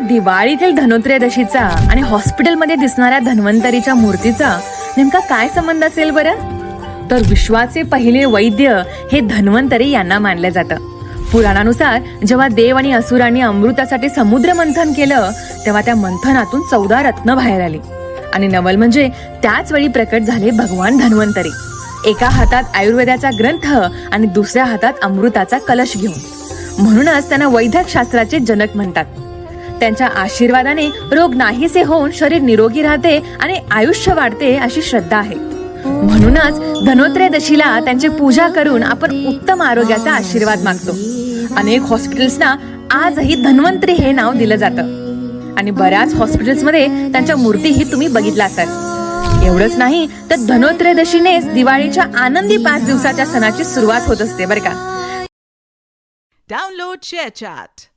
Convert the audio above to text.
दिवाळीतील धनोत्रयोदशीचा आणि हॉस्पिटलमध्ये दिसणाऱ्या धन्वंतरीच्या मूर्तीचा नेमका काय संबंध असेल बरं? तर विश्वाचे पहिले वैद्य हे धन्वंतरी यांना मानलं जातं. पुराणानुसार जेव्हा देव आणि असुरांनी अमृतासाठी समुद्र मंथन केलं तेव्हा त्या मंथनातून 14 रत्न बाहेर आली आणि नवल म्हणजे त्याच वेळी प्रकट झाले भगवान धन्वंतरी, एका हातात आयुर्वेदाचा ग्रंथ आणि दुसऱ्या हातात अमृताचा कलश घेऊन. म्हणूनच त्यांना वैद्यक शास्त्राचे जनक म्हणतात. त्यांच्या आशीर्वादाने रोग नाहीसे होऊन शरीर निरोगी राहते आणि आयुष्य वाढते अशी श्रद्धा आहे. म्हणूनच धनोत्रयोदशीला त्यांची पूजा करून आपण उत्तम आरोग्याचा आशीर्वाद मागतो. अनेक हॉस्पिटल्सना आजही धन्वंतरी हे नाव दिलं जातं आणि बऱ्याच हॉस्पिटल्समध्ये त्यांच्या मूर्तीही तुम्ही बघितल्या असतात. एवढंच नाही तर धनोत्रयोदशीनेच दिवाळीच्या आनंदी 5 दिवसाच्या सणाची सुरुवात होत असते बरं का. Download ShareChat.